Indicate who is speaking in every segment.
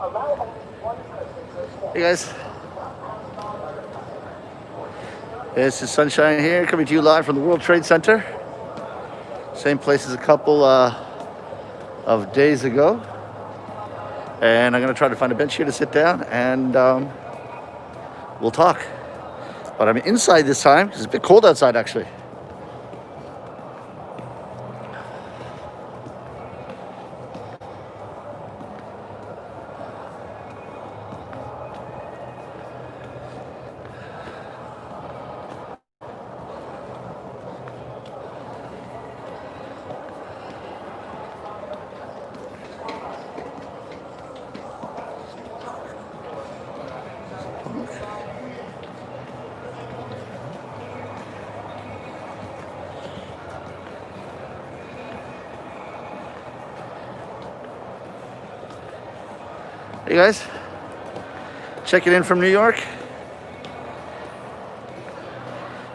Speaker 1: Hey guys, this is Sunshine here, coming to you live from the World Trade Center. Same place as a couple of days ago. And I'm gonna try to find a bench here to sit down and we'll talk. But I'm inside this time, because it's a bit cold outside actually. Hey guys, checking in from New York.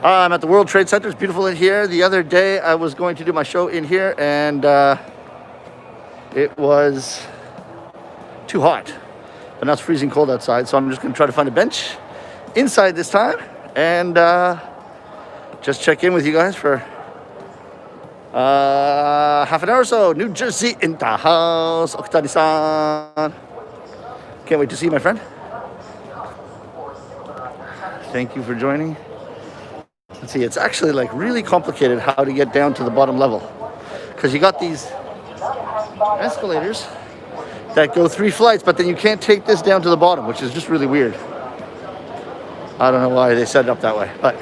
Speaker 1: I'm at the World Trade Center. It's beautiful in here. The other day I was going to do my show in here and it was too hot. But now it's freezing cold outside, so I'm just going to try to find a bench inside this time and just check in with you guys for half an hour or so. New Jersey in the house. Okutani-san. Can't wait to see you, my friend. Thank you for joining. Let's see, it's actually like really complicated how to get down to the bottom level. Because you got these escalators that go 3 flights, but then you can't take this down to the bottom, which is just really weird. I don't know why they set it up that way, but...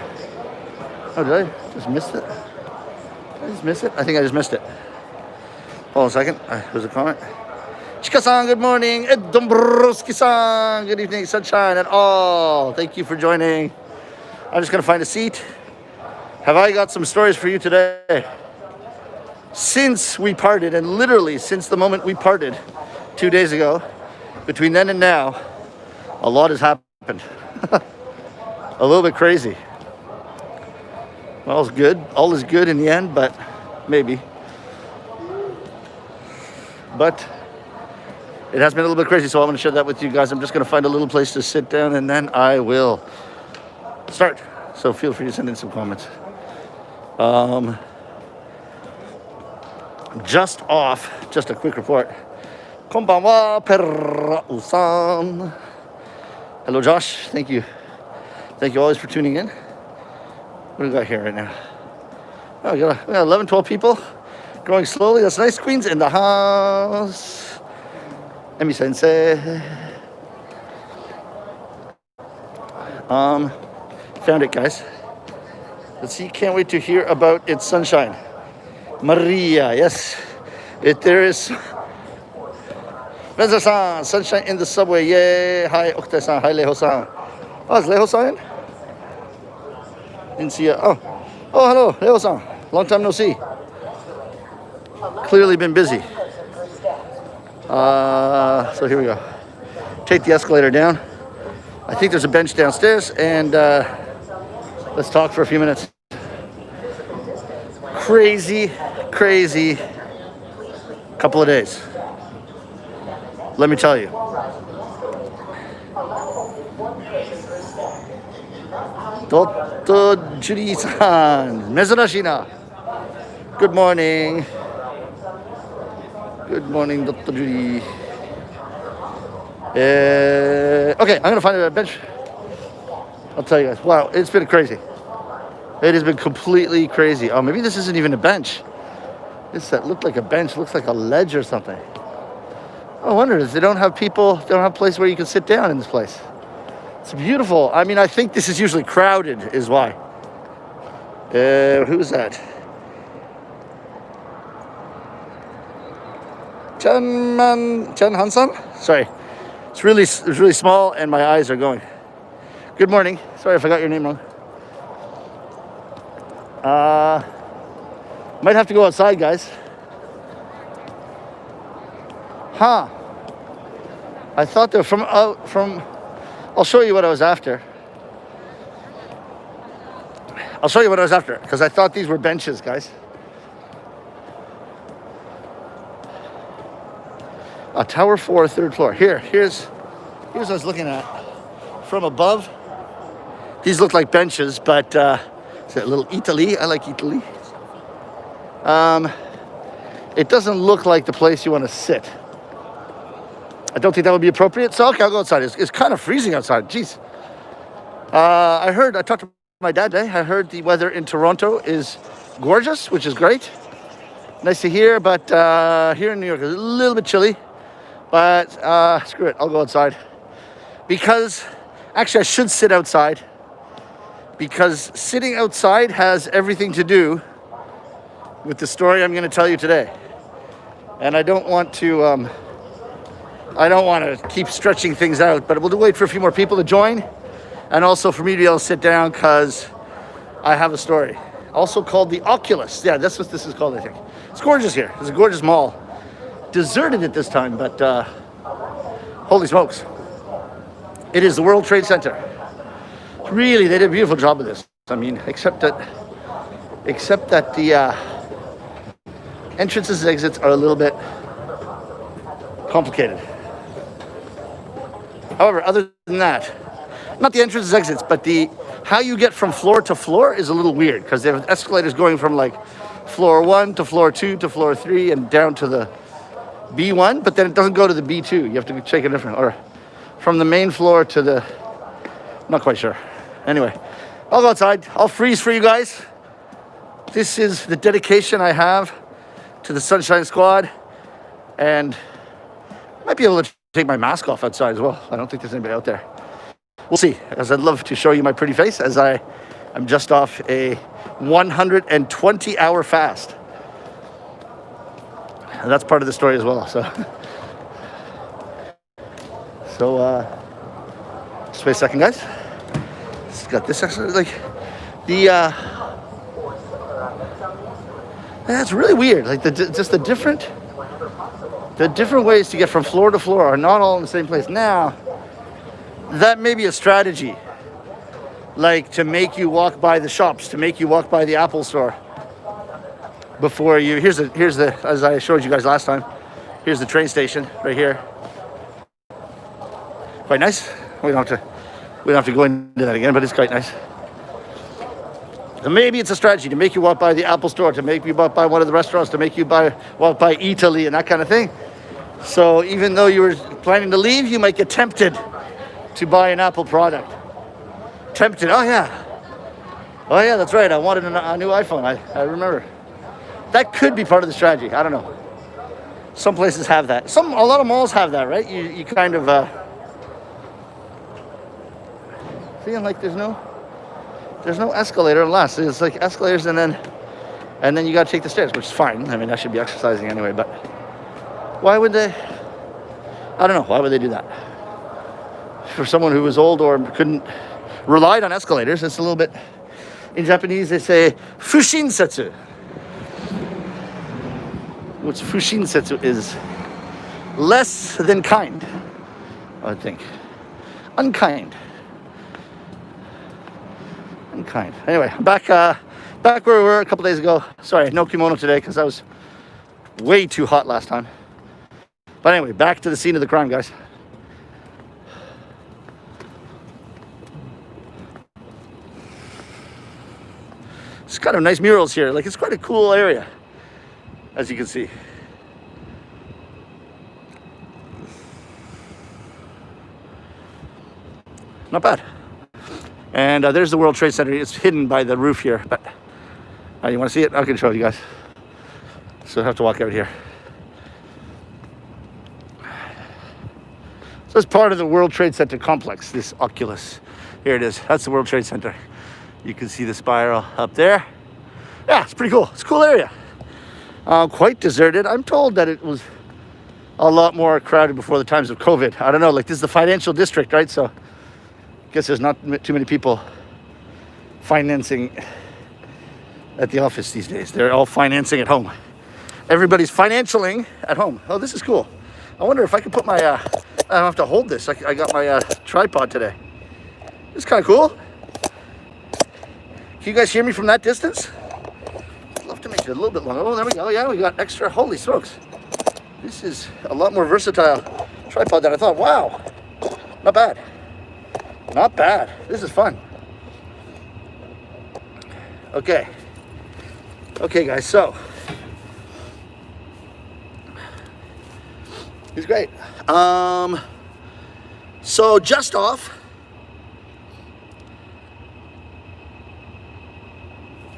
Speaker 1: Oh, did I just miss it? Did I just miss it? I think I just missed it. Hold on a second. There's a comment. Jika-san, good morning. Ed Dombrowski-san, good evening. Sunshine and all. Thank you for joining. I'm just going to find a seat. Have I got some stories for you today? Since we parted, and literally since the moment we parted 2 days ago, between then and now, a lot has happened. A little bit crazy. All's good. All is good in the end, but maybe. But it has been a little bit crazy, so I'm going to share that with you guys. I'm just going to find a little place to sit down, and then I will start. So feel free to send in some comments. Just off, just a quick report. Konbanwa, Perra-usan. Hello, Josh. Thank you. Thank you always for tuning in. What do we got here right now? Oh, we got 11, 12 people. Growing slowly. That's nice. Queens in the house. Emi sensei. Found it, guys. Let's see. Can't wait to hear about its sunshine. Maria, yes. There is. Benza-san, sunshine in the subway. Yay. Hi, Okute-san. Hi, Leho-san. Oh, is Leho-san in? Didn't see it. Oh, hello, Leho-san. Long time no see. Clearly been busy. So here we go. Take the escalator down. I think there's a bench downstairs, and let's talk for a few minutes. Crazy couple of days. Let me tell you. Dotto Juri-san, mezurashi na. Good morning. Good morning, Dotto Juri. Okay, I'm gonna find a bench. I'll tell you guys. Wow, it's been crazy. It has been completely crazy. Oh, maybe this isn't even a bench. This that looked like a bench looks like a ledge or something. I wonder if they don't have people, they don't have a place where you can sit down in this place. It's beautiful. I mean, I think this is usually crowded, is why. Who's that? Chan Hansan? Sorry. It's really small and my eyes are going. Good morning. Sorry if I got your name wrong. Might have to go outside, guys. Huh. I thought they were from... I'll show you what I was after. I'll show you what I was after, because I thought these were benches, guys. Tower 4, third floor. Here's what I was looking at from above. These look like benches, but it's a little Italy. I like Italy. It doesn't look like the place you want to sit. I don't think that would be appropriate. So okay, I'll go outside. It's kind of freezing outside. Jeez. I talked to my dad today. I heard the weather in Toronto is gorgeous, which is great. Nice to hear, but here in New York, it's a little bit chilly. But screw it, I'll go outside. Because, actually I should sit outside. Because sitting outside has everything to do with the story I'm going to tell you today. And I don't want to keep stretching things out, but we'll wait for a few more people to join. And also for me to be able to sit down because I have a story. Also called the Oculus. Yeah, that's what this is called, I think. It's gorgeous here. It's a gorgeous mall. Deserted at this time, but holy smokes. It is the World Trade Center. Really, they did a beautiful job of this. I mean, except that the entrances and exits are a little bit complicated. However, other than that, not the entrances and exits, but how you get from floor to floor is a little weird because they have escalators going from like floor 1 to floor 2 to floor 3 and down to the B1, but then it doesn't go to the B2. You have to check a different, or from the main floor to the, not quite sure. Anyway, I'll go outside. I'll freeze for you guys. This is the dedication I have to the Sunshine Squad, and I might be able to take my mask off outside as well. I don't think there's anybody out there. We'll see, as I'd love to show you my pretty face as I am just off a 120-hour fast. And that's part of the story as well. So just wait a second, guys. It's got this actually, like that's really weird. Like the different ways to get from floor to floor are not all in the same place. Now, that may be a strategy, like to make you walk by the shops, to make you walk by the Apple store before you. Here's the as I showed you guys last time. Here's the train station right here. Quite nice. We don't have to go into that again, but it's quite nice. So maybe it's a strategy to make you walk by the Apple store, to make you walk by one of the restaurants, to make you walk by Italy and that kind of thing. So even though you were planning to leave, you might get tempted to buy an Apple product. Tempted. Oh yeah, that's right. I wanted a new iPhone. I remember. That could be part of the strategy. I don't know. Some places have that. A lot of malls have that, right? You kind of feeling like there's no escalator unless it's like escalators and then you got to take the stairs, which is fine. I mean, I should be exercising anyway, but why would they? I don't know. Why would they do that? For someone who was old or relied on escalators, it's a little bit. In Japanese, they say fushinsetsu. Which fushinsetsu is less than kind, I would think. Unkind. Anyway, back where we were a couple days ago. Sorry, no kimono today because I was way too hot last time. But anyway, back to the scene of the crime, guys. It's kind of nice murals here. Like, it's quite a cool area, as you can see. Not bad. And there's the World Trade Center. It's hidden by the roof here, but you want to see it? I can show you guys. So I have to walk out here. So it's part of the World Trade Center complex, this Oculus. Here it is. That's the World Trade Center. You can see the spiral up there. Yeah, it's pretty cool. It's a cool area. Quite deserted. I'm told that it was a lot more crowded before the times of COVID. I don't know, like this is the financial district, right? So I guess there's not too many people financing at the office these days. They're all financing at home. Everybody's financialing at home. Oh, this is cool. I wonder if I can put my, I don't have to hold this. I got my tripod today. It's kind of cool. Can you guys hear me from that distance? I'd love to make it a little bit longer. Oh, there we go. Yeah, we got extra. Holy smokes. This is a lot more versatile tripod than I thought. Wow, not bad. Not bad. This is fun. Okay. Okay, guys, so he's great. So just off.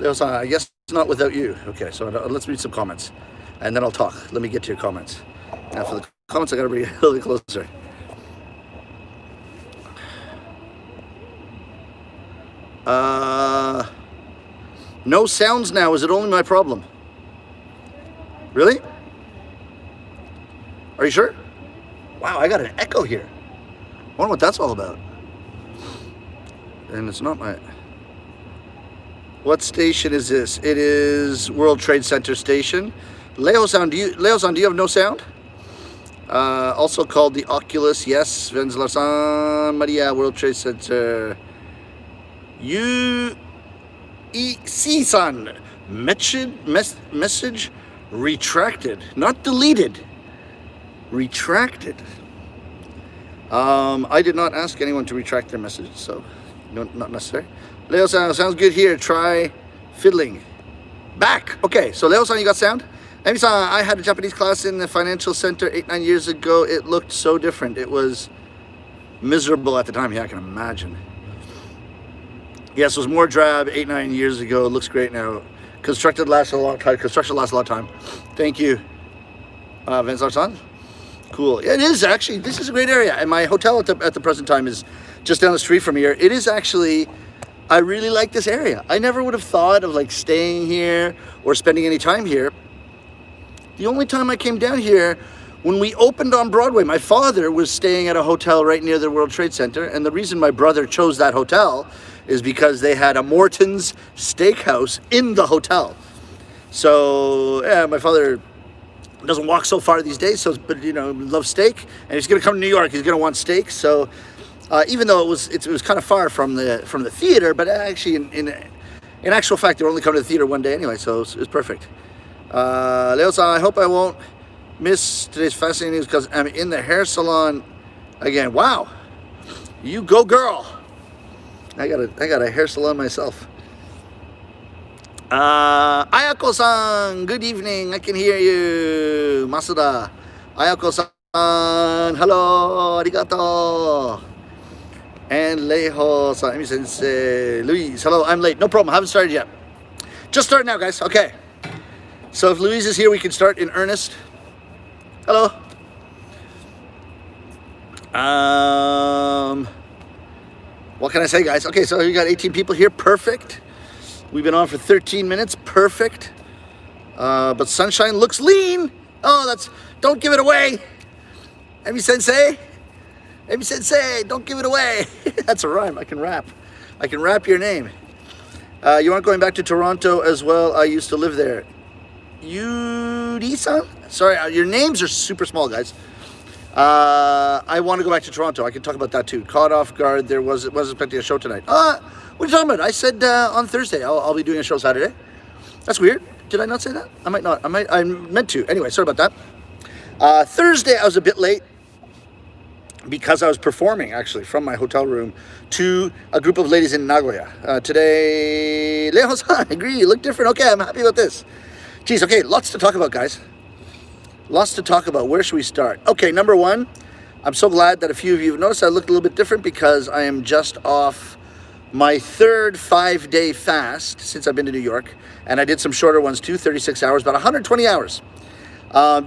Speaker 1: I guess not without you. Okay, so let's read some comments, and then I'll talk. Let me get to your comments. Now for the comments, I gotta bring it a little closer. No sounds now. Is it only my problem? Really? Are you sure? Wow, I got an echo here. I wonder what that's all about. And it's not my... What station is this? It is World Trade Center station. Leo-san, do you have no sound? Also called the Oculus. Yes, Venzler-san, Maria, World Trade Center. U-E-C-san, message retracted, not deleted, retracted. I did not ask anyone to retract their message, so not necessary. Leo-san, sounds good here. Try fiddling. Back. Okay, so Leo-san, you got sound? Emi-san, I had a Japanese class in the financial center 8-9 years ago. It looked so different. It was miserable at the time. Yeah, I can imagine. Yes, it was more drab 8-9 years ago. It looks great now. Construction lasts a long time. Thank you, Venzar-san. Cool. It is actually. This is a great area, and my hotel at the present time is just down the street from here. It is actually. I really like this area. I never would have thought of like staying here or spending any time here. The only time I came down here when we opened on Broadway, my father was staying at a hotel right near the World Trade Center, and the reason my brother chose that hotel is because they had a Morton's Steakhouse in the hotel. So yeah, my father doesn't walk so far these days, but loves steak, and he's gonna come to New York. He's gonna want steak. So even though it was kind of far from the theater, but actually in actual fact, they're only coming to the theater one day anyway, so it's perfect. Leo-san, I hope I won't miss today's fascinating news because I'm in the hair salon again. Wow, you go, girl. I got a hair salon myself. Ayako-san, good evening. I can hear you. Masuda. Ayako-san, hello, arigato. And Leiho-san, Emi sensei, Louise, hello, I'm late. No problem, haven't started yet. Just start now, guys. Okay. So if Louise is here, we can start in earnest. Hello. What can I say, guys? Okay, so we got 18 people here. Perfect. We've been on for 13 minutes. Perfect. But Sunshine looks lean. Oh, don't give it away. Emi sensei. Emi sensei, don't give it away. That's a rhyme. I can rap your name. You aren't going back to Toronto as well. I used to live there. Yuri-san? Sorry, your names are super small, guys. I want to go back to Toronto. I can talk about that too. Caught off guard. Wasn't expecting a show tonight. What are you talking about? I said on Thursday I'll be doing a show Saturday. That's weird. Did I not say that? I might not. I meant to. Anyway, sorry about that. Thursday I was a bit late because I was performing actually from my hotel room to a group of ladies in Nagoya. Today, Leo-san, I agree. You look different. Okay, I'm happy about this. Geez, okay, lots to talk about, guys. Lots to talk about. Where should we start? Okay, number one, I'm so glad that a few of you have noticed I looked a little bit different because I am just off my third 5-day fast since I've been to New York. And I did some shorter ones too, 36 hours, about 120 hours.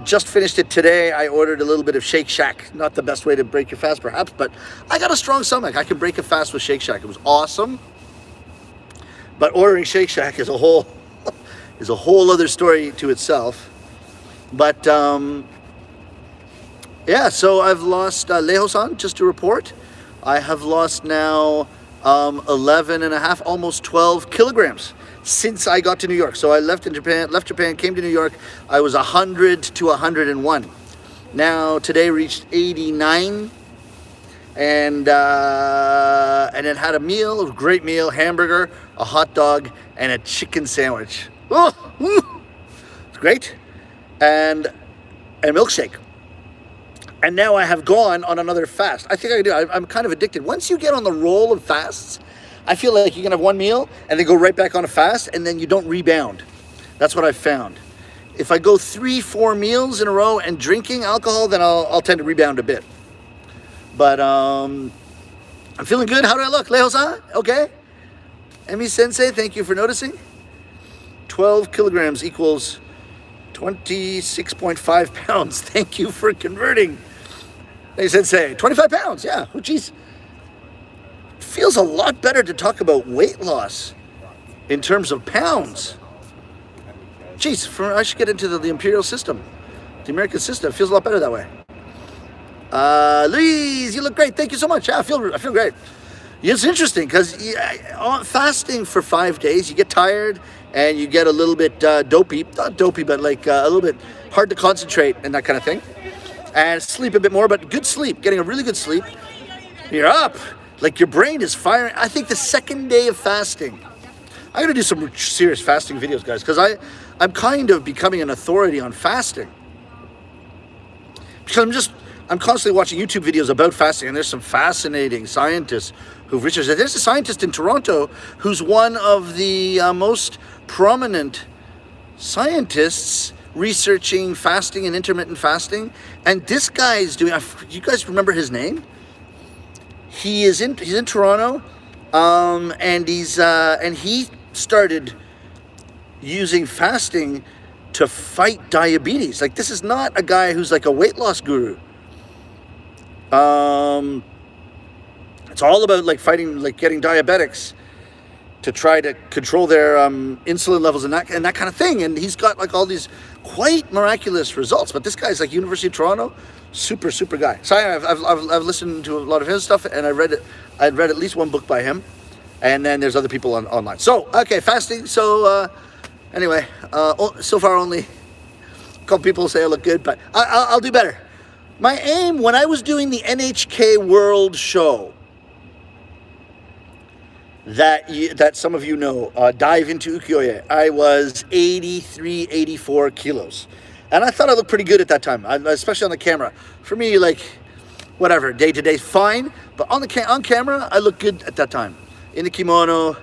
Speaker 1: Just finished it today. I ordered a little bit of Shake Shack. Not the best way to break your fast, perhaps, but I got a strong stomach. I can break a fast with Shake Shack. It was awesome. But ordering Shake Shack is a whole other story to itself. But yeah, so I've lost Leho-san, just to report. I have lost now 11 and a half, almost 12 kilograms since I got to New York. So I left Japan, came to New York. I was 100 to 101. Now today reached 89, and then had a meal, a great meal, hamburger, a hot dog, and a chicken sandwich. Oh, it's great. And and a milkshake. And now I have gone on another fast. I think I can do it. I'm kind of addicted. Once you get on the roll of fasts, I feel like you can have one meal and then go right back on a fast, and then you don't rebound. That's what I've found. If I go 3-4 meals in a row and drinking alcohol, then I'll tend to rebound a bit. But I'm feeling good. How do I look? Leho-san? Okay. Emi Sensei, thank you for noticing. 12 kilograms equals 26.5 pounds. Thank you for converting. Emi Sensei, 25 pounds. Yeah. Oh, geez. Feels a lot better to talk about weight loss in terms of pounds. Geez, I should get into the imperial system, the American system. It feels a lot better that way. Louise, you look great. Thank you so much. Yeah, I feel great. It's interesting because fasting for 5 days, you get tired and you get a little bit dopey. Not dopey, but like a little bit hard to concentrate and that kind of thing. And sleep a bit more, but good sleep, getting a really good sleep. You're up. Like your brain is firing. I think the second day of fasting, I'm going to do some serious fasting videos, guys, because I'm kind of becoming an authority on fasting. Because I'm constantly watching YouTube videos about fasting, and there's some fascinating scientists who've researched it. There's a scientist in Toronto who's one of the most prominent scientists researching fasting and intermittent fasting. And this guy is doing, you guys remember his name? He's in Toronto, and he started using fasting to fight diabetes. Like, this is not a guy who's like a weight loss guru. It's all about like fighting, like getting diabetics to try to control their insulin levels and that kind of thing. And he's got like all these quite miraculous results. But this guy's like University of Toronto, super guy. So I've listened to a lot of his stuff, and I'd read at least one book by him. And then there's other people online. So, okay, fasting. So, anyway, so far only a couple people say I look good, but I'll do better. My aim when I was doing the NHK World Show, that some of you know, dive into ukiyo-e, I was 83, 84 kilos. And I thought I looked pretty good at that time, especially on the camera. For me, like, whatever, day to day, fine. But on camera, I look good at that time. In the kimono.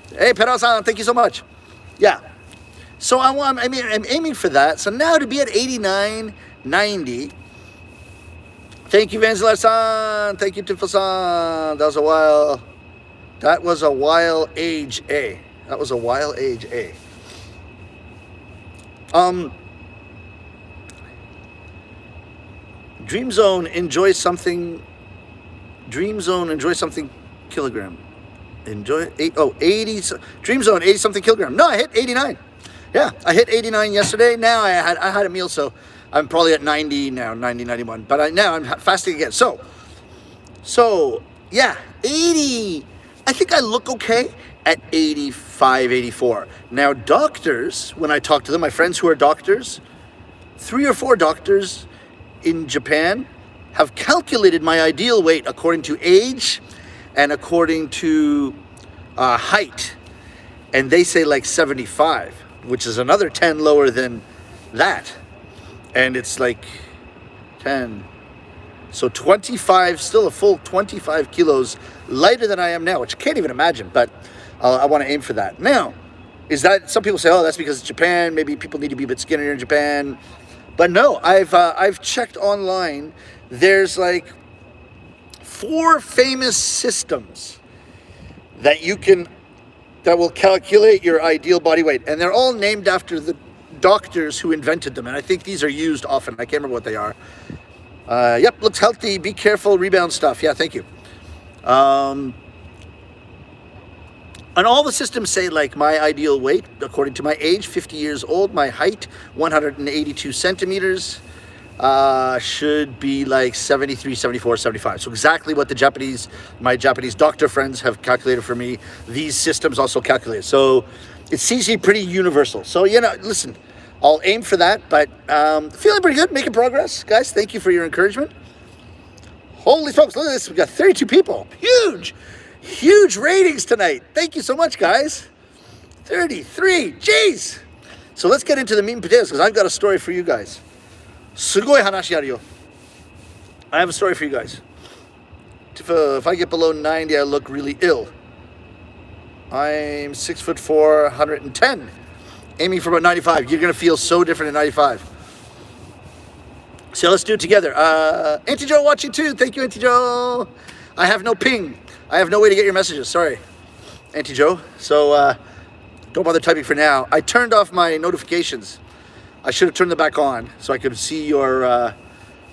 Speaker 1: Hey, Perao-san, thank you so much. Yeah. So I'm aiming for that. So now to be at 89, 90. Thank you, Vanzilla-san. Thank you, Tifo-san. That was a while age A. Dream Zone, enjoy something kilogram. Enjoy 80. Dream Zone, 80 something kilogram. No, I hit 89. Yeah, I hit 89 yesterday. Now I had a meal, so I'm probably at 90 now, 90, 91. But now I'm fasting again. So yeah, 80. I think I look okay at 85, 84. Now doctors, when I talk to them, my friends who are doctors, 3 or 4 doctors in Japan have calculated my ideal weight according to age and according to height. And they say like 75, which is another 10 lower than that. And it's like 10. So 25, still a full 25 kilos lighter than I am now, which I can't even imagine, but I want to aim for that. Now, is that, some people say, oh, that's because it's Japan, maybe people need to be a bit skinnier in Japan. But no, I've checked online. There's like 4 famous systems that will calculate your ideal body weight. And they're all named after the doctors who invented them. And I think these are used often. I can't remember what they are. Yep, looks healthy. Be careful. Rebound stuff. Yeah, thank you. And all the systems say like my ideal weight, according to my age, 50 years old, my height, 182 centimeters, should be like 73, 74, 75. So exactly what my Japanese doctor friends have calculated for me, these systems also calculate. So it seems to be pretty universal. So, listen, I'll aim for that, but feeling pretty good, making progress. Guys, thank you for your encouragement. Holy smokes, look at this. We've got 32 people. Huge ratings tonight. Thank you so much, guys. 33. Jeez. So let's get into the meat and potatoes, because I've got a story for you guys. すごい話あるよ. I have a story for you guys. If I get below 90, I look really ill. I'm 6'4", 110. Aiming for about 95. You're going to feel so different at 95. So let's do it together. Auntie Joe watching too. Thank you, Auntie Joe. I have no ping. I have no way to get your messages. Sorry, Auntie Joe. So don't bother typing for now. I turned off my notifications. I should have turned them back on so I could see your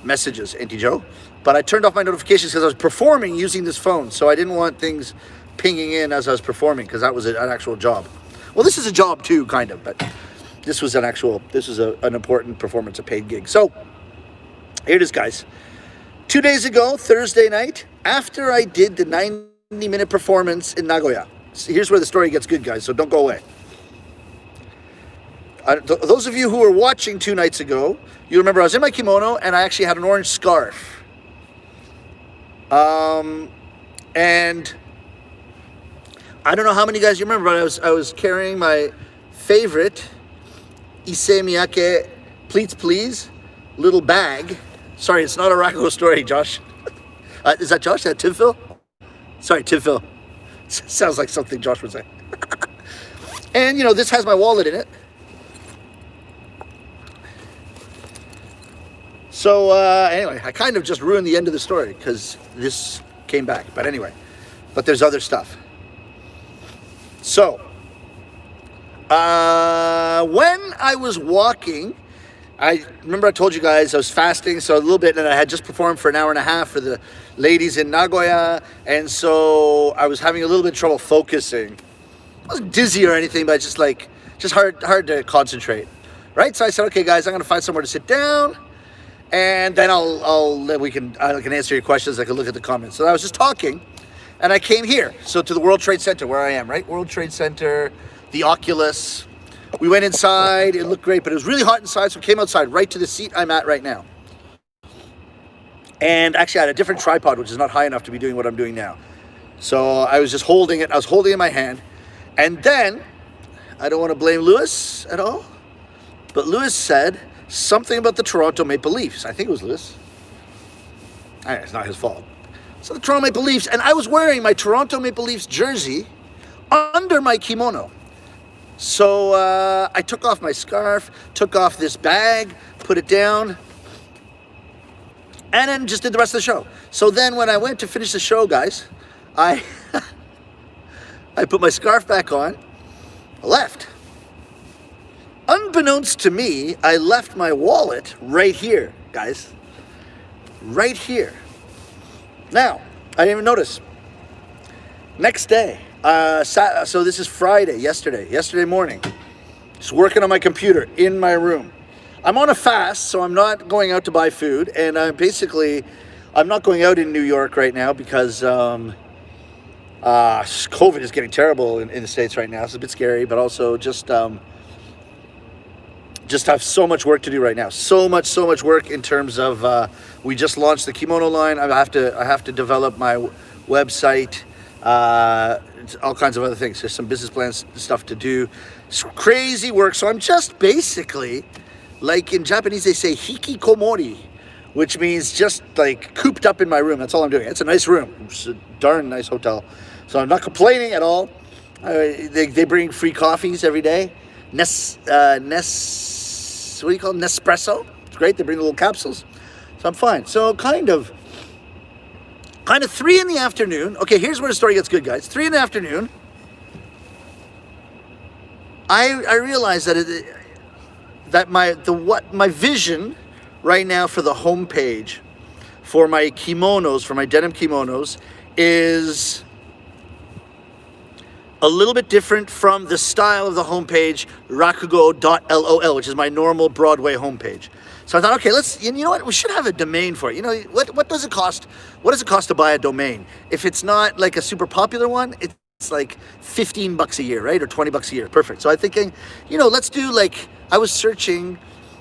Speaker 1: messages, Auntie Joe. But I turned off my notifications because I was performing using this phone. So I didn't want things pinging in as I was performing because that was an actual job. Well, this is a job too, kind of, but this was an important performance, a paid gig. So here it is, guys. 2 days ago, Thursday night, after I did the 90-minute performance in Nagoya. So here's where the story gets good, guys, so don't go away. Those of you who were watching 2 nights ago, you remember I was in my kimono and I actually had an orange scarf. And I don't know how many guys you remember, but I was carrying my favorite Issei Miyake Pleats Please little bag. Sorry, it's not a rakugo story, Josh. Is that Josh? Is that Tim Phil? Sorry, Tim Phil. Sounds like something Josh would say. And, you know, this has my wallet in it. So, anyway, I kind of just ruined the end of the story because this came back. But anyway, but there's other stuff. So, when I was walking, I remember I told you guys I was fasting, so a little bit, and I had just performed for an hour and a half for the ladies in Nagoya, and so I was having a little bit of trouble focusing. I wasn't dizzy or anything, but just hard to concentrate, right? So I said, okay, guys, I'm gonna find somewhere to sit down, and then I can answer your questions. I can look at the comments. So I was just talking, and I came here, so to the World Trade Center where I am, right? World Trade Center, the Oculus. We went inside, it looked great, but it was really hot inside, so we came outside right to the seat I'm at right now. And actually I had a different tripod, which is not high enough to be doing what I'm doing now. So I was just holding it, I was holding it in my hand. And then, I don't want to blame Lewis at all, but Lewis said something about the Toronto Maple Leafs. I think it was Lewis. It's not his fault. So the Toronto Maple Leafs, and I was wearing my Toronto Maple Leafs jersey under my kimono. So I took off my scarf, took off this bag, put it down, and then just did the rest of the show. So then when I went to finish the show, guys, I put my scarf back on, left. Unbeknownst to me, I left my wallet right here, guys. Right here. Now, I didn't even notice. Next day. So this is Friday, yesterday morning. Just working on my computer in my room. I'm on a fast, so I'm not going out to buy food, and I'm not going out in New York right now because COVID is getting terrible in the States right now. It's a bit scary, but also just have so much work to do right now. So much work in terms of we just launched the kimono line. I have to develop my website. All kinds of other things. There's some business plans stuff to do. It's crazy work. So I'm just basically, like in Japanese they say hikikomori, which means just like cooped up in my room. That's all I'm doing. It's a nice room. It's a darn nice hotel. So I'm not complaining at all. They bring free coffees every day. What do you call it? Nespresso. It's great. They bring the little capsules. So I'm fine. So kind of 3 in the afternoon. Okay, here's where the story gets good, guys. 3 in the afternoon. I realized that my vision right now for the homepage for my kimonos, for my denim kimonos, is a little bit different from the style of the homepage rakugo.lol, which is my normal Broadway homepage. So I thought, okay, you know what? We should have a domain for it. You know, what does it cost? What does it cost to buy a domain? If it's not like a super popular one, it's like $15 a year, right? Or $20 a year. Perfect. So I'm thinking, you know, let's do I was searching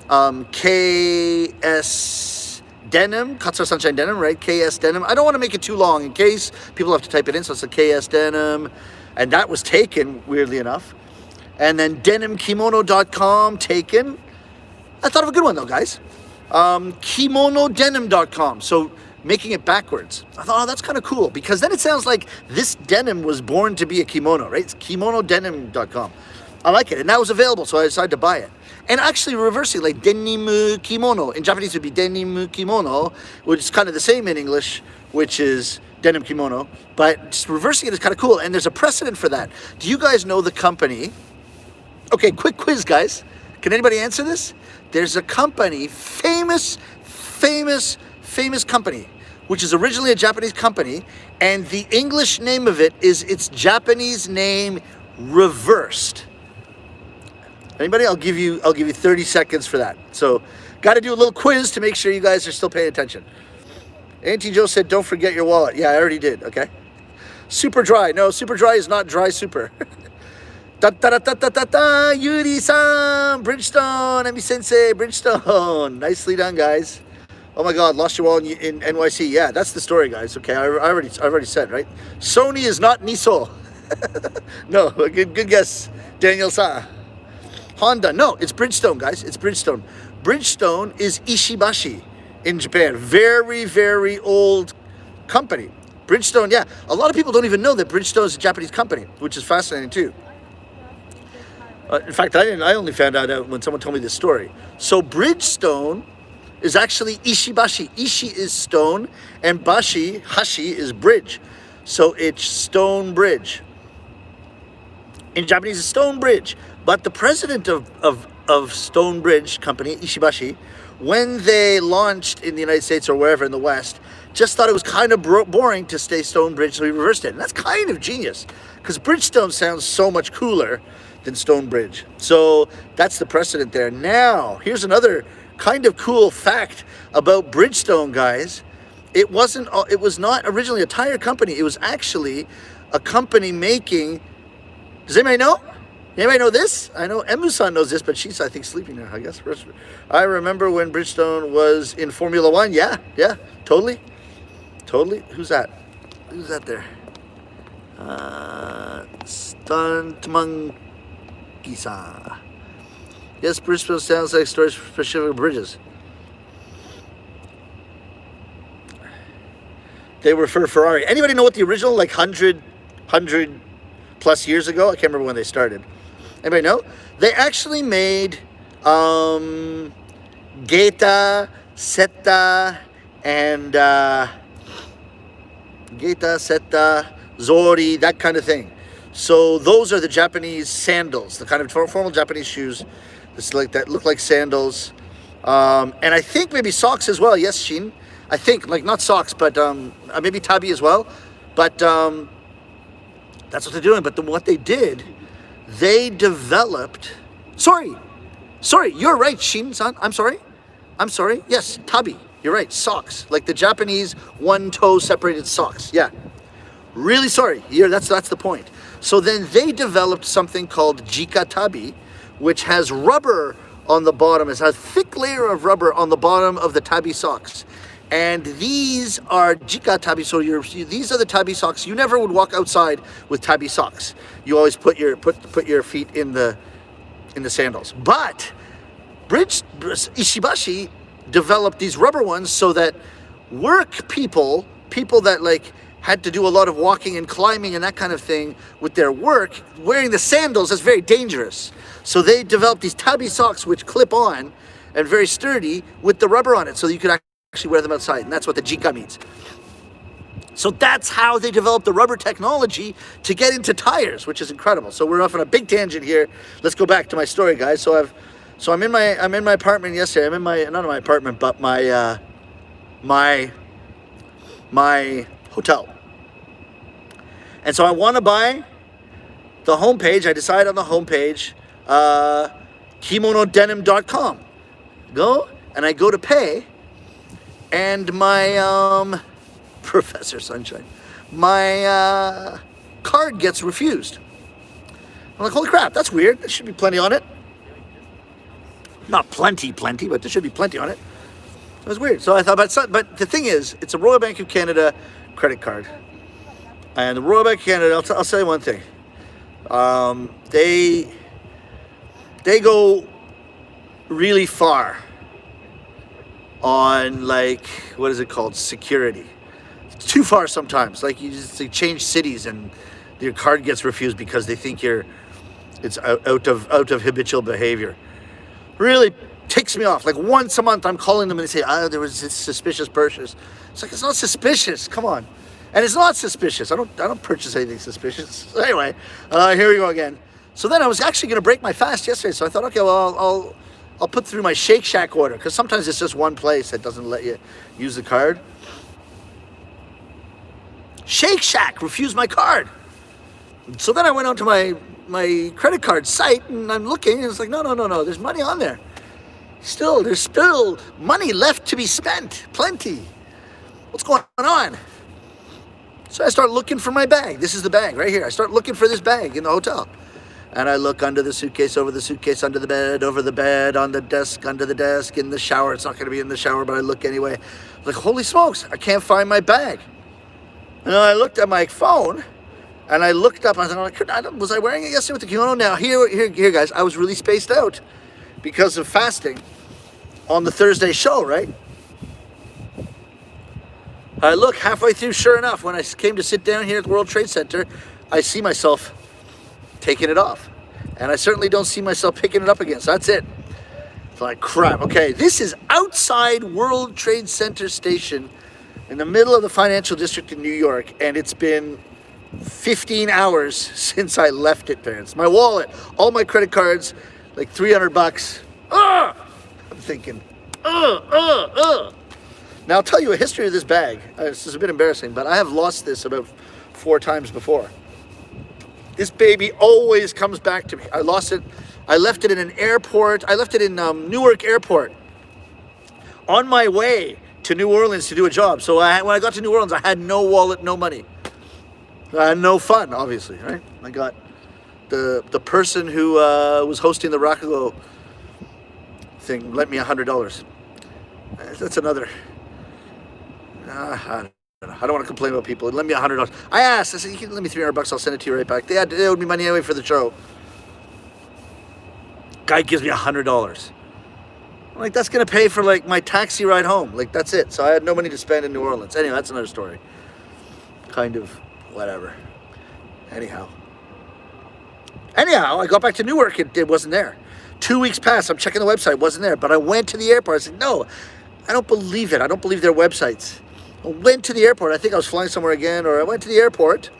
Speaker 1: KS Denim, Katsura Sunshine Denim, right? KS Denim. I don't want to make it too long in case people have to type it in. So it's a KS Denim. And that was taken, weirdly enough. And then denimkimono.com taken. I thought of a good one though, guys. kimonodenim.com. So making it backwards. I thought, oh, that's kind of cool, because then it sounds like this denim was born to be a kimono, right? It's kimonodenim.com. I like it, and that was available, so I decided to buy it. And actually reversing, like denimu kimono. In Japanese, it would be denimu kimono, which is kind of the same in English, which is denim kimono. But just reversing it is kind of cool, and there's a precedent for that. Do you guys know the company? Okay, quick quiz, guys. Can anybody answer this? There's a company, famous company, which is originally a Japanese company, and the English name of it is its Japanese name reversed. Anybody? I'll give you 30 seconds for that. So, got to do a little quiz to make sure you guys are still paying attention. Auntie Joe said, "Don't forget your wallet." Yeah, I already did. Okay. Super dry. No, super dry is not dry super. Yuri-san, Bridgestone, Emi Sensei, Bridgestone. Nicely done, guys. Oh my God, lost your wallet in NYC. Yeah, that's the story, guys. Okay, I already said, right? Sony is not Niso. No, good guess, Daniel-san. Honda, no, it's Bridgestone, guys. It's Bridgestone. Bridgestone is Ishibashi in Japan. Very old company. Bridgestone, yeah. A lot of people don't even know that Bridgestone is a Japanese company, which is fascinating too. In fact, I only found out when someone told me this story. So Bridgestone is actually Ishibashi. Ishi is stone, and hashi is bridge. So it's stone bridge. In Japanese, it's stone bridge. But the president of Stone Bridge Company, Ishibashi, when they launched in the United States or wherever in the West, just thought it was kind of boring to stay Stone Bridge, so he reversed it. And that's kind of genius, because Bridgestone sounds so much cooler than Stone Bridge. So that's the precedent there. Now, here's another kind of cool fact about Bridgestone, guys. It was not originally a tire company. It was actually a company making, does anybody know? Anybody know this? I know Emu-san knows this, but she's, I think, sleeping now, I guess. I remember when Bridgestone was in Formula One. Yeah, totally. Who's that? Who's that there? Stunt Monkey-san. Yes, Bridgestone sounds like storage for Pacific bridges. They were for Ferrari. Anybody know what the original, like 100 plus years ago? I can't remember when they started. Anybody know? They actually made Geta, Seta, and Geta, Seta, Zori, that kind of thing. So those are the Japanese sandals, the kind of formal Japanese shoes that look like sandals. And I think maybe socks as well. Yes, Shin. I think, like, not socks, but maybe tabi as well. But that's what they're doing. But what they did, they developed... Sorry, you're right, Shin-san. I'm sorry. Yes, tabi. You're right, socks. Like the Japanese one-toe separated socks. Yeah. Really sorry. That's the point. So then they developed something called Jika Tabi, which has rubber on the bottom. It has a thick layer of rubber on the bottom of the tabi socks. And these are Jika Tabi, so these are the tabi socks. You never would walk outside with tabi socks. You always put your feet in the sandals. But Ishibashi developed these rubber ones so that work people that like had to do a lot of walking and climbing and that kind of thing with their work, wearing the sandals is very dangerous. So they developed these tabi socks which clip on and very sturdy with the rubber on it, so you could actually wear them outside, and that's what the Jika means. So that's how they developed the rubber technology to get into tires, which is incredible. So we're off on a big tangent here. Let's go back to my story, guys. So I'm in my apartment yesterday. I'm in my, not in my apartment, but my hotel. And so I want to buy the homepage. I decided on the homepage, kimonodenim.com. Go, and I go to pay, and my Professor Sunshine, my card gets refused. I'm like, holy crap, that's weird. There should be plenty on it. Not plenty, but there should be plenty on it. It was weird. So I thought, but the thing is, it's a Royal Bank of Canada credit card. And the Royal Bank of Canada, I'll tell you one thing. They go really far on, like, what is it called? Security. It's too far sometimes. Like, you just change cities and your card gets refused because they think it's out of habitual behavior. Really ticks me off. Like, once a month I'm calling them and they say, there was this suspicious purchase. It's like, it's not suspicious. Come on. And it's not suspicious. I don't purchase anything suspicious. So anyway, here we go again. So then I was actually going to break my fast yesterday. So I thought, okay, well, I'll put through my Shake Shack order, because sometimes it's just one place that doesn't let you use the card. Shake Shack refused my card. So then I went onto my credit card site and I'm looking and it's like, no, there's money on there. There's still money left to be spent. Plenty. What's going on? So I start looking for my bag. This is the bag right here. I start looking for this bag in the hotel. And I look under the suitcase, over the suitcase, under the bed, over the bed, on the desk, under the desk, in the shower. It's not going to be in the shower, but I look anyway. Like, holy smokes, I can't find my bag. And then I looked at my phone, and I looked up, and I was like, was I wearing it yesterday with the kimono? Now, here, guys, I was really spaced out because of fasting on the Thursday show, right? I look halfway through, sure enough, when I came to sit down here at the World Trade Center, I see myself taking it off. And I certainly don't see myself picking it up again. So that's it. It's like, crap. Okay, this is outside World Trade Center station in the middle of the financial district in New York. And it's been 15 hours since I left it there. It's my wallet, all my credit cards, like $300. I'm thinking, Now I'll tell you a history of this bag. This is a bit embarrassing, but I have lost this about 4 times before. This baby always comes back to me. I lost it. I left it in an airport. I left it in Newark Airport on my way to New Orleans to do a job. So when I got to New Orleans, I had no wallet, no money. I had no fun, obviously, right? I got the person who was hosting the Rockago thing lent me $100. That's another. I don't want to complain about people. Lend me $100. I asked. I said, you can lend me $300. I'll send it to you right back. They owed me money anyway for the show. Guy gives me $100. I'm like, that's gonna pay for like my taxi ride home. Like, that's it. So I had no money to spend in New Orleans. Anyway, that's another story. Kind of whatever. Anyhow, I got back to Newark. It wasn't there. 2 weeks passed. I'm checking the website. It wasn't there. But I went to the airport. I said, no, I don't believe it. I don't believe their websites. I went to the airport. I think I was flying somewhere again, or I went to the airport,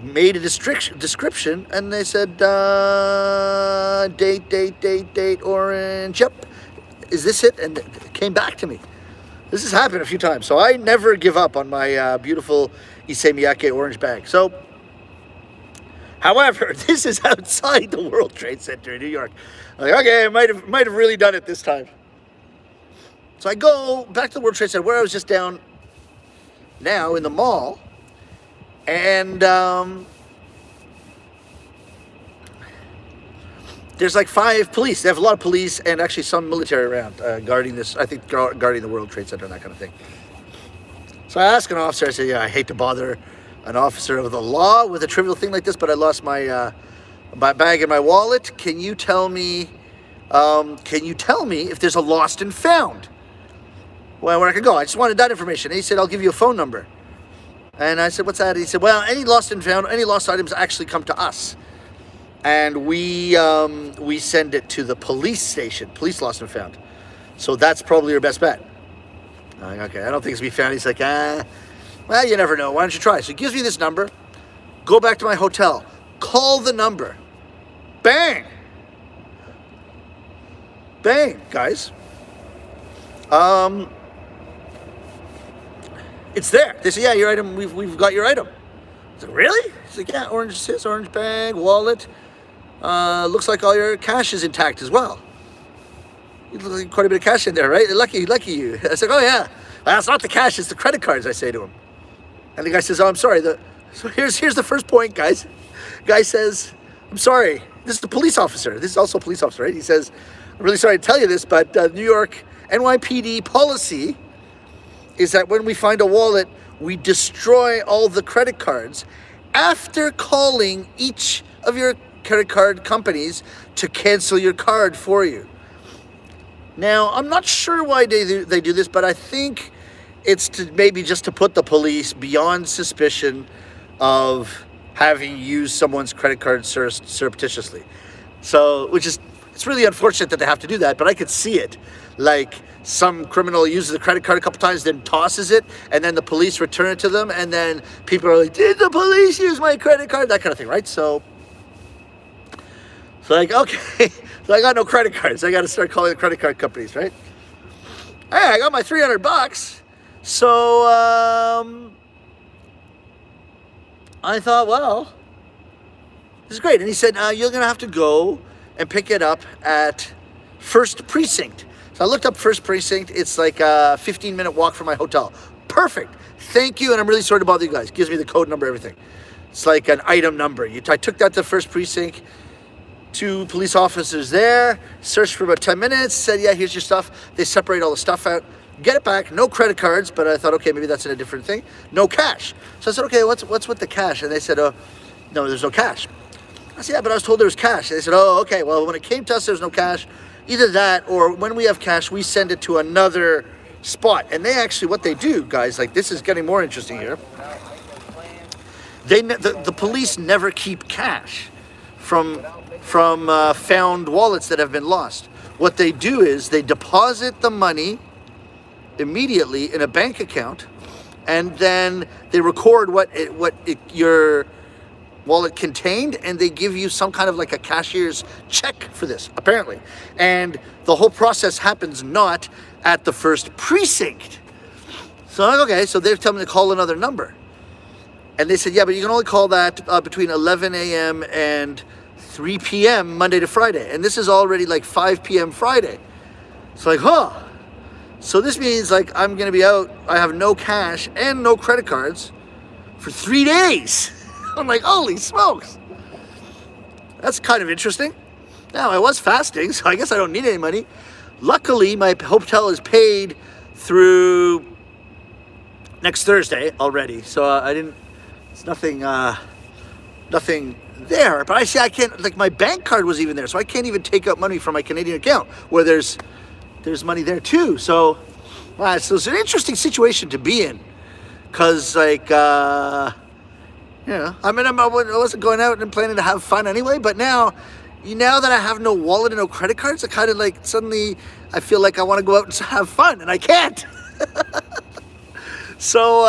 Speaker 1: made a description, and they said, date, orange. Yep. Is this it? And it came back to me. This has happened a few times. So I never give up on my beautiful Issey Miyake orange bag. So, however, this is outside the World Trade Center in New York. I'm like, okay, I might have really done it this time. So I go back to the World Trade Center where I was just down now in the mall, and there's like 5 police. They have a lot of police and actually some military around guarding this. I think guarding the World Trade Center and that kind of thing. So I asked an officer. I said, "Yeah, I hate to bother an officer of the law with a trivial thing like this, but I lost my bag and my wallet. Can you tell me if there's a lost and found? Well, where I can go? I just wanted that information." And he said, "I'll give you a phone number." And I said, "What's that?" He said, "Well, any lost and found, any lost items actually come to us, and we send it to the police station, police lost and found. So that's probably your best bet." I'm like, okay, I don't think it's gonna be found. He's like, well, you never know. Why don't you try? So he gives me this number. Go back to my hotel. Call the number. Bang, guys. It's there. They say, "Yeah, your item. We've got your item." I said, "Really?" He's like, "Yeah, orange bag, wallet. Looks like all your cash is intact as well. You look like quite a bit of cash in there, right? Lucky you." I said, "Oh yeah. Well, it's not the cash. It's the credit cards." I say to him, and the guy says, "Oh, I'm sorry. So here's the first point, guys." Guy says, "I'm sorry. This is the police officer. This is also a police officer, right?" He says, "I'm really sorry to tell you this, but New York NYPD policy is that when we find a wallet, we destroy all the credit cards after calling each of your credit card companies to cancel your card for you." Now, I'm not sure why they do this, but I think it's to maybe just to put the police beyond suspicion of having used someone's credit card surreptitiously. So, it's really unfortunate that they have to do that, but I could see it. Like, some criminal uses the credit card a couple times, then tosses it, and then the police return it to them, and then people are like, did the police use my credit card? That kind of thing, right? So like, okay, so I got no credit cards. I got to start calling the credit card companies, right? Hey, I got my $300. So, I thought, well, this is great. And he said, you're going to have to go and pick it up at First Precinct. So I looked up First Precinct. It's like a 15-minute walk from my hotel. Perfect. Thank you, and I'm really sorry to bother you guys. Gives me the code number, everything. It's like an item number. I took that to First Precinct. 2 police officers there, searched for about 10 minutes, said, yeah, here's your stuff. They separate all the stuff out, get it back. No credit cards, but I thought, okay, maybe that's in a different thing. No cash. So I said, okay, what's with the cash? And they said, oh, no, there's no cash. I said, yeah, but I was told there was cash. And they said, oh, okay, well, when it came to us, there was no cash. Either that, or when we have cash, we send it to another spot. And they actually, what they do, guys, like this is getting more interesting here. The police never keep cash from found wallets that have been lost. What they do is they deposit the money immediately in a bank account, and then they record what your wallet contained, and they give you some kind of like a cashier's check for this, apparently. And the whole process happens not at the First Precinct. So I'm like, okay, so they're telling me to call another number. And they said, yeah, but you can only call that between 11 a.m. and 3 p.m. Monday to Friday. And this is already like 5 p.m. Friday. So like, huh. So this means like I'm going to be out. I have no cash and no credit cards for 3 days. I'm like, holy smokes. That's kind of interesting. Now, I was fasting, so I guess I don't need any money. Luckily, my hotel is paid through next Thursday already. So it's nothing there. But I can't, like my bank card was even there. So I can't even take out money from my Canadian account where there's money there too. So it's an interesting situation to be in. Because like, I wasn't going out and planning to have fun anyway, but now that I have no wallet and no credit cards, I kind of like suddenly I feel like I want to go out and have fun, and I can't. So,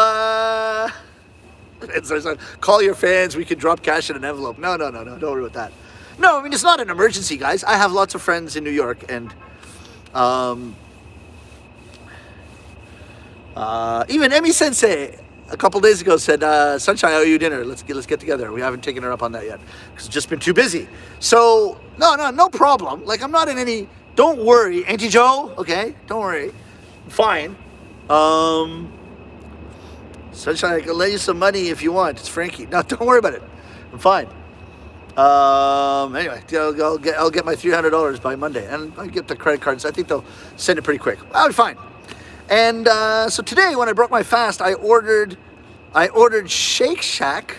Speaker 1: call your fans. We can drop cash in an envelope. No, don't worry about that. No, I mean, it's not an emergency, guys. I have lots of friends in New York, and even Emmy Sensei a couple days ago said, Sunshine, I owe you dinner. Let's get together. We haven't taken her up on that yet because it's just been too busy. So, no problem. Like, I'm not in any, don't worry. Auntie Joe, okay? Don't worry. I'm fine. Sunshine, I can lend you some money if you want. It's Frankie. No, don't worry about it. I'm fine. Anyway, I'll get my $300 by Monday. And I get the credit cards. I think they'll send it pretty quick. I'll be fine. And so today, when I broke my fast, I ordered Shake Shack,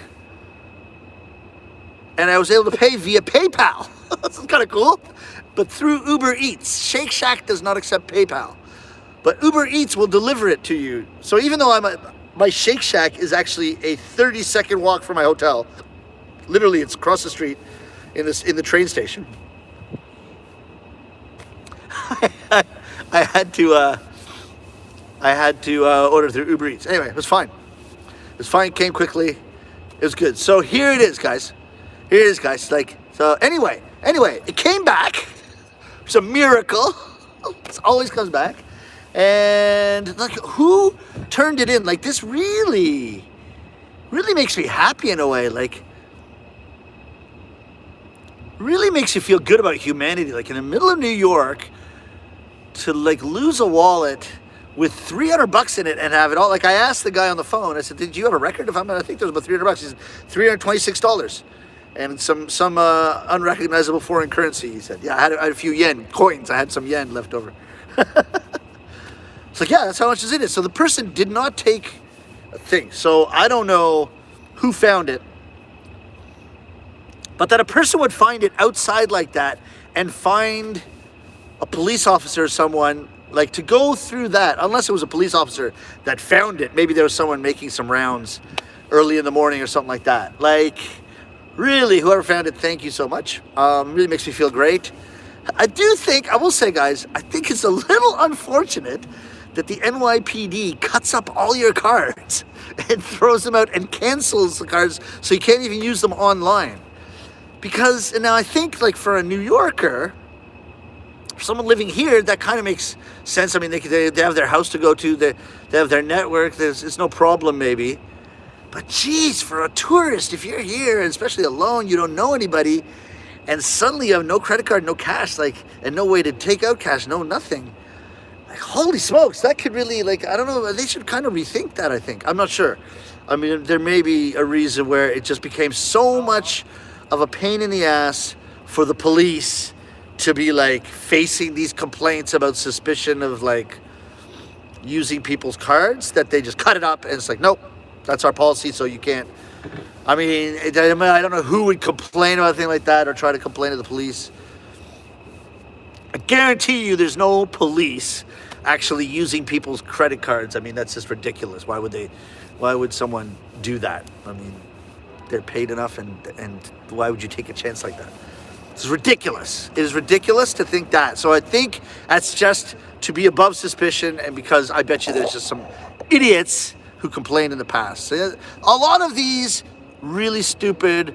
Speaker 1: and I was able to pay via PayPal. This is kind of cool, but through Uber Eats. Shake Shack does not accept PayPal, but Uber Eats will deliver it to you. So even though my Shake Shack is actually a 30-second walk from my hotel, literally it's across the street in the train station. I had to order through Uber Eats. Anyway, it was fine. It was fine. Came quickly. It was good. So here it is, guys. Like, so anyway, it came back. It's a miracle. It always comes back. And like, who turned it in? Like, this really makes me happy in a way. Like, really makes you feel good about humanity. Like, in the middle of New York, to like lose a wallet with $300 in it and have it all. Like, I asked the guy on the phone, I said, did you have a record of how much? I think there was about $300. He said, $326. And some unrecognizable foreign currency, he said. Yeah, I had a few yen coins. I had some yen left over. It's like, yeah, that's how much is in it. So the person did not take a thing. So I don't know who found it. But that a person would find it outside like that and find a police officer or someone, like, to go through that, unless it was a police officer that found it. Maybe there was someone making some rounds early in the morning or something like that. Like, really, whoever found it, thank you so much. Really makes me feel great. I will say, guys, I think it's a little unfortunate that the NYPD cuts up all your cards and throws them out and cancels the cards so you can't even use them online. Because, and now I think, like, for a New Yorker, for someone living here, that kind of makes sense. I mean, they have their house to go to, they have their network, it's no problem maybe. But geez, for a tourist, if you're here, and especially alone, you don't know anybody, and suddenly you have no credit card, no cash, like, and no way to take out cash, no nothing. Like, holy smokes, that could really, like, I don't know, they should kind of rethink that, I think. I'm not sure. I mean, there may be a reason where it just became so much of a pain in the ass for the police to be, like, facing these complaints about suspicion of, like, using people's cards, that they just cut it up and it's like, nope, that's our policy, so you can't. I mean, I don't know who would complain about a thing like that or try to complain to the police. I guarantee you there's no police actually using people's credit cards. I mean, that's just ridiculous. Why would someone do that? I mean, they're paid enough, and why would you take a chance like that? It's ridiculous. It is ridiculous to think that. So I think that's just to be above suspicion, and because I bet you there's just some idiots who complained in the past. So a lot of these really stupid,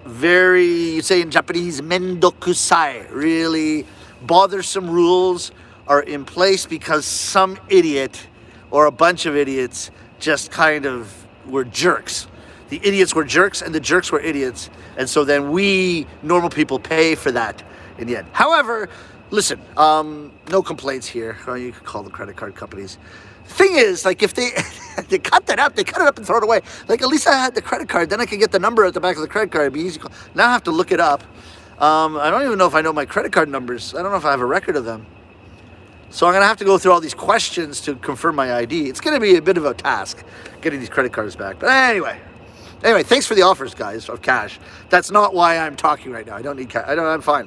Speaker 1: very, you say in Japanese, mendokusai, really bothersome rules are in place because some idiot or a bunch of idiots just kind of were jerks. The idiots were jerks and the jerks were idiots. And so then we normal people pay for that in the end. However, listen, no complaints here. Oh, you could call the credit card companies. The thing is, like, if they cut that up, they cut it up and throw it away. Like, at least I had the credit card. Then I could get the number at the back of the credit card. It'd be easy. Now I have to look it up. I don't even know if I know my credit card numbers. I don't know if I have a record of them. So I'm going to have to go through all these questions to confirm my ID. It's going to be a bit of a task getting these credit cards back. But anyway, thanks for the offers, guys, of cash. That's not why I'm talking right now. I don't need cash. I'm fine.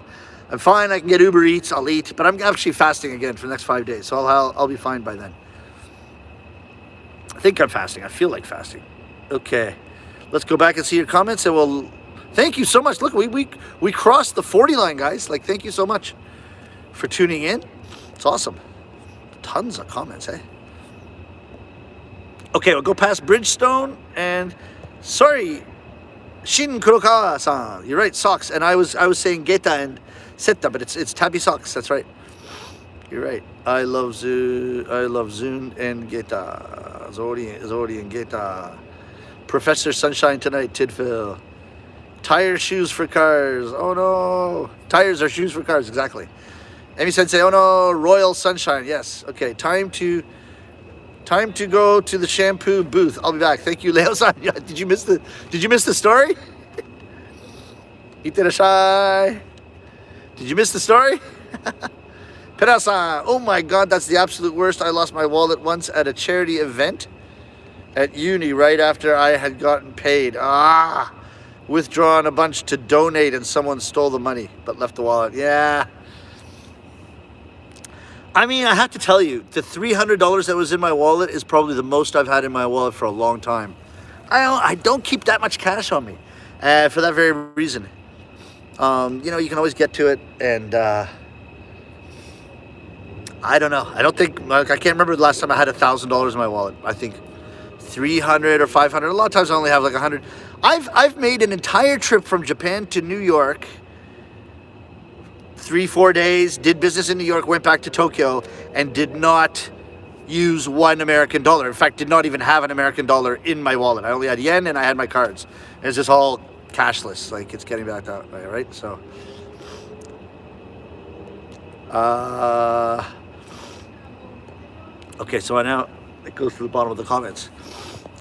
Speaker 1: I'm fine. I can get Uber Eats. I'll eat. But I'm actually fasting again for the next 5 days. So I'll be fine by then. I think I'm fasting. I feel like fasting. Okay. Let's go back and see your comments. And we'll... Thank you so much. Look, we crossed the 40 line, guys. Like, thank you so much for tuning in. It's awesome. Tons of comments, eh? Okay, we'll go past Bridgestone and sorry, Shin Kurokawa-san. You're right, socks. And I was saying Geta and Setta, but it's Tabi socks. That's right. You're right. I love Zune and Geta. Zori and Geta. Professor Sunshine tonight, Tidfill. Tire shoes for cars. Oh no. Tires are shoes for cars, exactly. Amy Sensei, oh no, Royal Sunshine. Yes. Okay, time to go to the shampoo booth. I'll be back. Thank you, Leo-san. Did you miss the story? Itterashai. Did you miss the story? Pera-san, oh my god, that's the absolute worst. I lost my wallet once at a charity event at uni right after I had gotten paid. Withdrawn a bunch to donate and someone stole the money but left the wallet. Yeah. I mean, I have to tell you, the $300 that was in my wallet is probably the most I've had in my wallet for a long time. I don't keep that much cash on me for that very reason. You can always get to it, and I don't know. I don't think, I can't remember the last time I had $1,000 in my wallet. I think 300 or 500. A lot of times I only have like 100. I've made an entire trip from Japan to New York, 3-4 days, did business in New York, went back to Tokyo, and did not use $1 American. In fact, did not even have an American dollar in my wallet. I only had yen and I had my cards. And it's just all cashless. Like, it's getting back that way, right? So, okay, so now it goes to the bottom of the comments.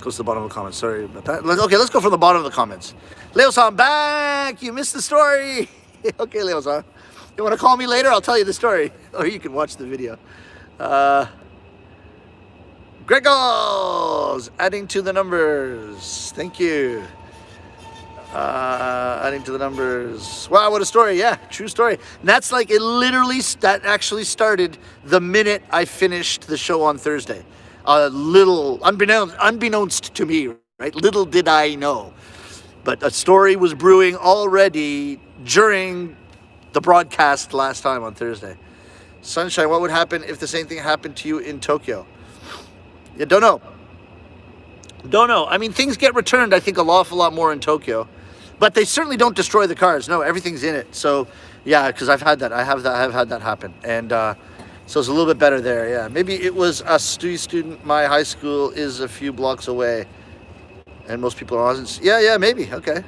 Speaker 1: Sorry about that. Okay, let's go from the bottom of the comments. Leo-san, back! You missed the story! Okay, Leo-san. You want to call me later? I'll tell you the story. Or you can watch the video. Gregos! Adding to the numbers. Thank you. Adding to the numbers. Wow, what a story. Yeah, true story. And that's like, it literally, that actually started the minute I finished the show on Thursday. Little, unbeknownst to me, right? Little did I know. But a story was brewing already during the broadcast last time on Thursday. Sunshine, what would happen if the same thing happened to you in Tokyo? Yeah, don't know. Don't know. I mean, things get returned, I think, an awful lot more in Tokyo. But they certainly don't destroy the cars. No, everything's in it. So, yeah, because I've had that. I have had that happen. And so it's a little bit better there, yeah. Maybe it was a student. My high school is a few blocks away. And most people are... Yeah, maybe. Okay.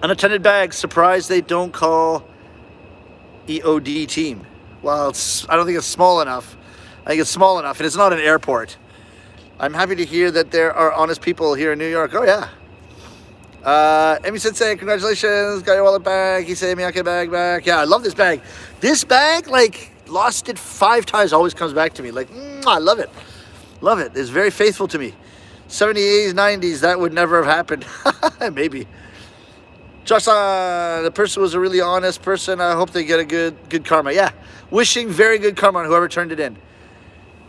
Speaker 1: Unattended bags. Surprised they don't call EOD team. Well, I don't think it's small enough. I think it's small enough. And it's not an airport. I'm happy to hear that there are honest people here in New York. Oh, yeah. Emi Sensei, congratulations. Got your wallet back. He said, Miyake bag back. Yeah, I love this bag. This bag, like, lost it 5 times. Always comes back to me. Like, I love it. Love it. It's very faithful to me. 70s, 90s, that would never have happened. Maybe. Josh-san, the person was a really honest person. I hope they get a good karma. Yeah. Wishing very good karma on whoever turned it in.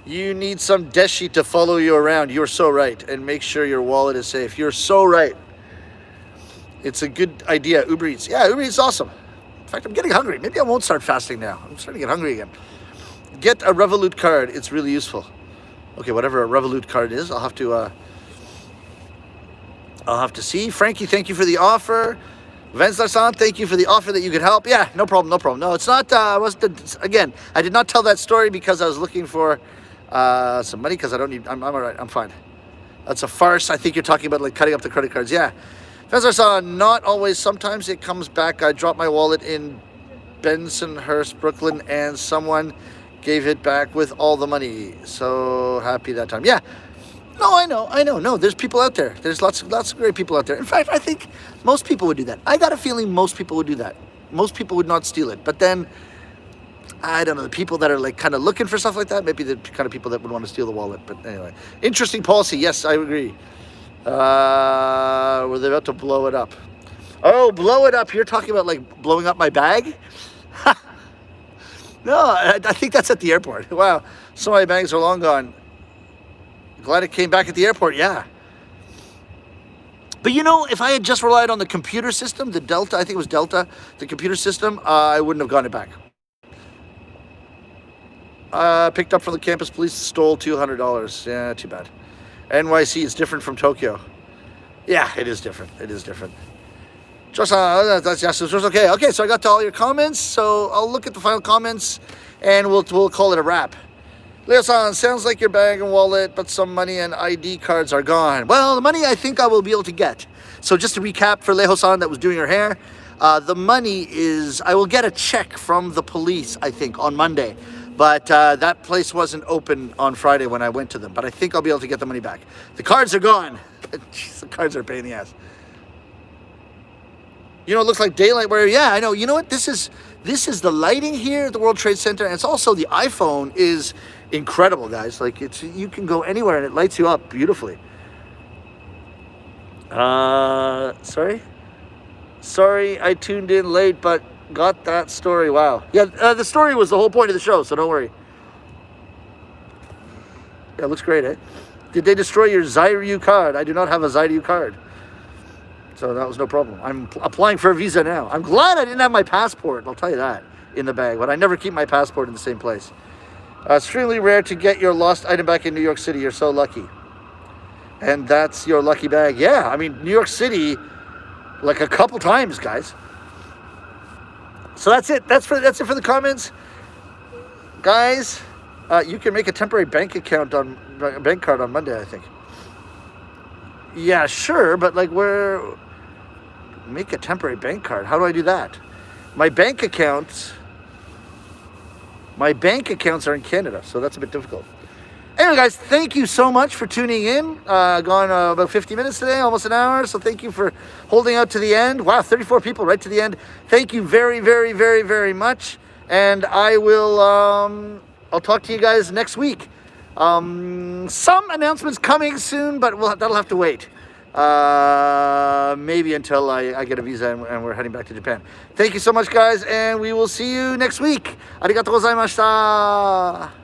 Speaker 1: You need some deshi to follow you around. You're so right. And make sure your wallet is safe. You're so right. It's a good idea. Uber Eats. Yeah, Uber Eats is awesome. In fact, I'm getting hungry. Maybe I won't start fasting now. I'm starting to get hungry again. Get a Revolut card. It's really useful. Okay, whatever a Revolut card is, I'll have to see. Frankie, thank you for the offer. Venslar-san, thank you for the offer that you could help. Yeah, no problem. No, it's not, again, I did not tell that story because I was looking for some money because I don't need, I'm all right, I'm fine. That's a farce. I think you're talking about like cutting up the credit cards. Yeah. Venslar-san, not always. Sometimes it comes back. I dropped my wallet in Bensonhurst, Brooklyn, and someone gave it back with all the money. So happy that time. Yeah. No, I know. No, there's people out there. There's lots of great people out there. In fact, I think most people would do that. I got a feeling most people would do that. Most people would not steal it. But then, I don't know, the people that are like kind of looking for stuff like that, maybe the kind of people that would want to steal the wallet. But anyway, interesting policy. Yes, I agree. Were they about to blow it up? Oh, blow it up. You're talking about like blowing up my bag? No, I think that's at the airport. Wow, so my bags are long gone. Glad it came back at the airport, yeah. But you know, if I had just relied on the computer system, the Delta, I think it was Delta, the computer system, I wouldn't have gotten it back. Picked up from the campus police, stole $200. Yeah, too bad. NYC is different from Tokyo. Yeah, it is different. Just, okay. Okay, so I got to all your comments. So I'll look at the final comments and we'll call it a wrap. Leo-san, sounds like your bag and wallet, but some money and ID cards are gone. Well, the money I think I will be able to get. So just to recap for Leo-san that was doing her hair, the money is, I will get a check from the police, I think, on Monday. But that place wasn't open on Friday when I went to them. But I think I'll be able to get the money back. The cards are gone. Jeez, the cards are a pain in the ass. You know, it looks like daylight where, yeah, I know. You know what? This is the lighting here at the World Trade Center. And it's also the iPhone is incredible, guys. Like, you can go anywhere and it lights you up beautifully. Sorry, I tuned in late, but got that story. Wow. Yeah, the story was the whole point of the show, so don't worry. Yeah, it looks great, eh? Did they destroy your Zairyu card? I do not have a Zairyu card. So that was no problem. I'm applying for a visa now. I'm glad I didn't have my passport, I'll tell you that, in the bag. But I never keep my passport in the same place. Extremely rare to get your lost item back in New York City. You're so lucky. And that's your lucky bag. Yeah, I mean, New York City, like a couple times, guys. So that's it. That's it for the comments. Guys, you can make a temporary bank card on Monday, I think. Yeah, sure, but like make a temporary bank card. How do I do that? My bank accounts are in Canada, so that's a bit difficult. Anyway, guys, thank you so much for tuning in. Gone about 50 minutes today, almost an hour. So thank you for holding out to the end. Wow, 34 people right to the end. Thank you very, very, very, very much. And I will, I'll talk to you guys next week. Some announcements coming soon, but that'll have to wait. maybe until I get a visa and we're heading back to Japan. Thank you so much, guys, and we will see you next week. ありがとうございました。